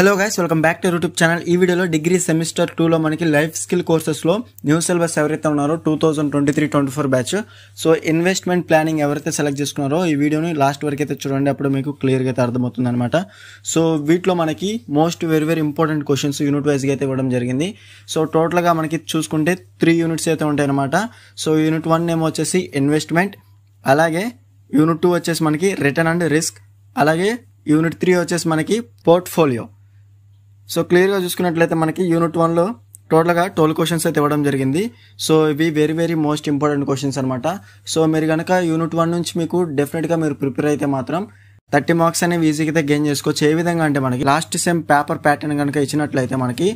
Hello guys, welcome back to YouTube channel. ఈ వీడియోలో degree semester 2లో మనకి లైఫ్ స్కిల్ కోర్సెస్లో న్యూ సిలబస్ ఎవరైతే ఉన్నారో 2023-24 బ్యాచ్. సో ఇన్వెస్ట్మెంట్ ప్లానింగ్ ఎవరైతే సెలెక్ట్ చేసుకున్నారో ఈ వీడియోని లాస్ట్ వరకు అయితే చూడండి, అప్పుడు మీకు క్లియర్గా అయితే అర్థమవుతుంది అనమాట. సో వీటిలో మనకి most very important questions unit వైజ్గా అయితే ఇవ్వడం జరిగింది. సో టోటల్గా మనకి చూసుకుంటే 3 యూనిట్స్ అయితే ఉంటాయి అనమాట. సో యూనిట్ 1 ఏమో వచ్చేసి ఇన్వెస్ట్మెంట్, అలాగే యూనిట్ 2 వచ్చేసి మనకి రిటర్న్ అండ్ రిస్క్, అలాగే యూనిట్ 3 వచ్చేసి మనకి పోర్ట్ఫోలియో. సో క్లియర్గా చూసుకున్నట్లయితే మనకి యూనిట్ 1లో టోటల్గా 12 క్వశ్చన్స్ అయితే ఇవ్వడం జరిగింది. సో ఇవి వెరీ మోస్ట్ ఇంపార్టెంట్ క్వశ్చన్స్ అనమాట. సో మీరు కనుక యూనిట్ 1 నుంచి మీకు డెఫినెట్గా మీరు ప్రిపేర్ అయితే మాత్రం 30 మార్క్స్ అనేవి ఈజీగా అయితే గెయిన్ చేసుకోవచ్చు. ఏ విధంగా అంటే మనకి లాస్ట్ సెమ్ పేపర్ ప్యాటర్న్ కనుక ఇచ్చినట్లయితే మనకి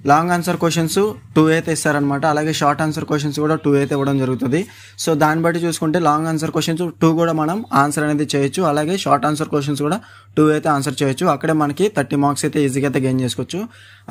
లాంగ్ ఆన్సర్ క్వశ్చన్స్ 2 అయితే ఇస్తారనమాట, అలాగే షార్ట్ ఆన్సర్ క్వశ్చన్స్ కూడా 2 అయితే ఇవ్వడం జరుగుతుంది. సో దాన్ని బట్టి చూసుకుంటే లాంగ్ ఆన్సర్ క్వశ్చన్స్ 2 కూడా మనం ఆన్సర్ అనేది చేయొచ్చు, అలాగే షార్ట్ ఆన్సర్ క్వశ్చన్స్ కూడా 2 అయితే ఆన్సర్ చేయొచ్చు. అక్కడే మనకి 30 మార్క్స్ అయితే ఈజీగా అయితే గెయిన్ చేసుకోవచ్చు.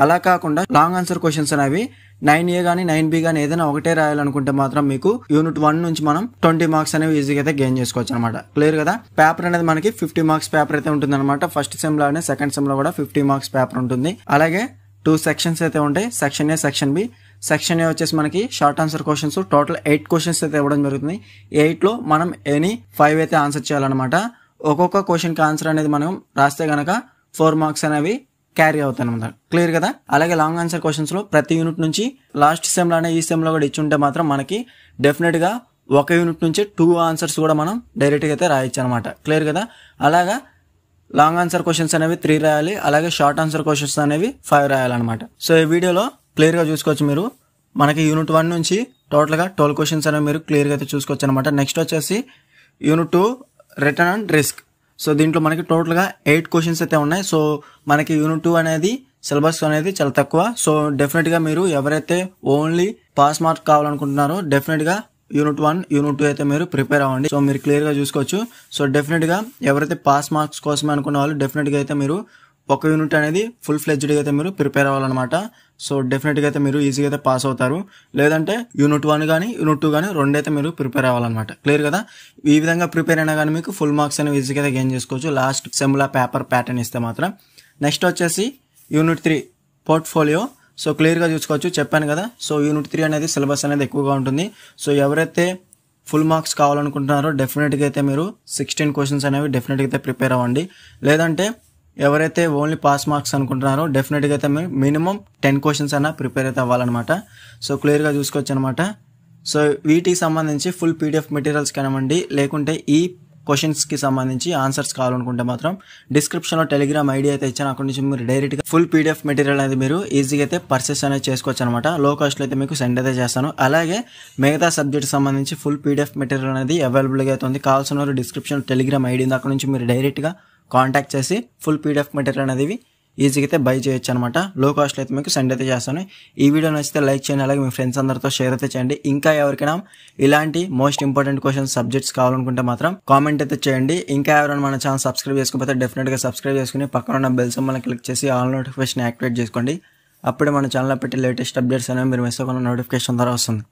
అలా కాకుండా లాంగ్ ఆన్సర్ క్వశ్చన్స్ అనేవి 9A కానీ 9B కానీ ఏదైనా ఒకటే రాయాలనుకుంటే మాత్రం మీకు యూనిట్ 1 నుంచి మనం 20 మార్క్స్ అనేవి ఈజీగా అయితే గెయిన్ చేసుకోవచ్చు అనమాట. క్లియర్ కదా. పేపర్ అనేది మనకి 50 మార్క్స్ పేపర్ అయితే ఉంటుంది అనమాట. ఫస్ట్ సెమ్ లోనే సెకండ్ సెమ్ లో కూడా 50 మార్క్స్ పేపర్ ఉంటుంది. అలాగే 2 సెక్షన్స్ అయితే ఉంటాయి, section A, section B. Section A వచ్చేసి మనకి short answer questions total 8 questions అయితే ఇవ్వడం జరుగుతుంది. 8లో మనం ఎనీ 5 అయితే ఆన్సర్ చేయాలన్నమాట. ఒక్కొక్క క్వశ్చన్కి ఆన్సర్ అనేది మనం రాస్తే గనక 4 మార్క్స్ అనేవి క్యారీ అవుతాయి అనమాట. క్లియర్ కదా. అలాగే లాంగ్ ఆన్సర్ క్వశ్చన్స్ లో ప్రతి యూనిట్ నుంచి లాస్ట్ సెమ్ లోనే ఈ సెమ్ లో కూడా ఇచ్చుంటే మాత్రం మనకి డెఫినెట్ గా ఒక యూనిట్ నుంచి 2 ఆన్సర్స్ కూడా మనం డైరెక్ట్ గా అయితే రాయొచ్చు అనమాట. క్లియర్ కదా. అలాగా లాంగ్ ఆన్సర్ క్వశ్చన్స్ అనేవి 3 రాయాలి, అలాగే షార్ట్ ఆన్సర్ క్వశ్చన్స్ అనేవి 5 రాయాలన్నమాట. సో ఈ వీడియోలో క్లియర్ గా చూసుకోవచ్చు మీరు. మనకి యూనిట్ 1 నుంచి టోటల్ గా 12 క్వశ్చన్స్ అనేవి మీరు క్లియర్ గా అయితే చూసుకోవచ్చు అనమాట. నెక్స్ట్ వచ్చేసి unit 2 return and risk. So దీంట్లో మనకి టోటల్ గా 8 క్వశ్చన్స్ అయితే ఉన్నాయి. సో మనకి యూనిట్ 2 అనేది సిలబస్ అనేది చాలా తక్కువ. సో డెఫినెట్ గా మీరు ఎవరైతే ఓన్లీ పాస్ మార్క్ కావాలనుకుంటున్నారో డెఫినెట్ గా యూనిట్ 1 యూనిట్ 2 అయితే మీరు ప్రిపేర్ అవ్వండి. సో మీరు క్లియర్ గా చూసుకోవచ్చు. సో డెఫినెట్ గా ఎవరైతే పాస్ మార్క్స్ కోసమే అనుకున్న వాళ్ళు డెఫినెట్ గా అయితే మీరు ఒక యూనిట్ అనేది ఫుల్ ఫ్లెడ్జ్డ్ గా అయితే మీరు ప్రిపేర్ అవ్వాలన్నమాట. సో డెఫినెట్ గా అయితే మీరు ఈజీగా అయితే పాస్ అవుతారు. లేదంటే యూనిట్ 1 కానీ యూనిట్ 2 కానీ 2 అయితే మీరు ప్రిపేర్ అవ్వాలన్నమాట. క్లియర్ కదా. ఈ విధంగా ప్రిపేర్ అయినా కానీ మీకు ఫుల్ మార్క్స్ అనేవి ఈజీగా అయితే గెయిన్ చేసుకోవచ్చు లాస్ట్ సెమ్ లా పేపర్ ప్యాటర్న్ ఇస్తే మాత్రం. నెక్స్ట్ వచ్చేసి యూనిట్ 3 పోర్ట్ఫోలియో. సో క్లియర్గా చూసుకోవచ్చు, చెప్పాను కదా. సో యూనిట్ 3 అనేది సిలబస్ అనేది ఎక్కువగా ఉంటుంది. సో ఎవరైతే ఫుల్ మార్క్స్ కావాలనుకుంటున్నారో డెఫినెట్గా అయితే మీరు 16 క్వశ్చన్స్ అనేవి డెఫినెట్గా అయితే ప్రిపేర్ అవ్వండి. లేదంటే ఎవరైతే ఓన్లీ పాస్ మార్క్స్ అనుకుంటున్నారో డెఫినెట్గా అయితే మీరు మినిమం 10 క్వశ్చన్స్ అయినా ప్రిపేర్ అయితే అవ్వాలన్నమాట. సో క్లియర్గా చూసుకోవచ్చు అనమాట. సో వీటికి సంబంధించి ఫుల్ PDF మెటీరియల్స్ కానివ్వండి, లేకుంటే ఈ క్వశ్చన్స్కి సంబంధించి ఆన్సర్స్ కావాలనుకుంటే మాత్రం డిస్క్రిప్షన్లో టెలిగ్రామ్ ఐడి అయితే ఇచ్చాను. అక్కడ నుంచి మీరు డైరెక్ట్గా ఫుల్ PDF మెటీరియల్ అనేది మీరు ఈజీగా అయితే పర్చేస్ అనేది చేసుకోవచ్చు అనమాట. లో కాస్ట్లో అయితే మీకు సెండ్ అయితే చేస్తాను. అలాగే మిగతా సబ్జెక్ట్ సంబంధించి ఫుల్ PDF మెటీరియల్ అనేది అవైలబుల్గా అయితే ఉంది. కావాల్సిన డిస్క్రిప్షన్ టెలిగ్రామ్ ఐడి ఉంది, అక్కడ నుంచి మీరు డైరెక్ట్గా కాంటాక్ట్ చేసి ఫుల్ PDF మెటీరియల్ అనేది ఈజీగా అయితే బై చేయొచ్చు అనమాట. లో కాస్ట్లో అయితే మీకు సెండ్ అయితే చేస్తాను. ఈ వీడియో నచ్చితే లైక్ చేయండి, అలాగే మీ ఫ్రెండ్స్ అందరితో షేర్ అయితే చేయండి. ఇంకా ఎవరికైనా ఇలాంటి మోస్ట్ ఇంపార్టెంట్ క్వశ్చన్స్ సబ్జెక్ట్స్ కావాలనుకుంటే మాత్రం కామెంట్ అయితే చేయండి. ఇంకా ఎవరైనా మన ఛానల్ సబ్స్క్రైబ్ చేసుకోకపోతే డెఫినెట్గా సబ్స్క్రైబ్ చేసుకుని పక్కన ఉన్న బెల్ సింబల్ని క్లిక్ చేసి ఆల్ నోటిఫికేషన్ యాక్టివేట్ చేసుకోండి. అప్పుడే మన ఛానల్లో పెట్టే లేటెస్ట్ అప్డేట్స్ అనేవి మీరు మిస్ అవ్వకుండా నోటిఫికేషన్ ద్వారా వస్తుంది.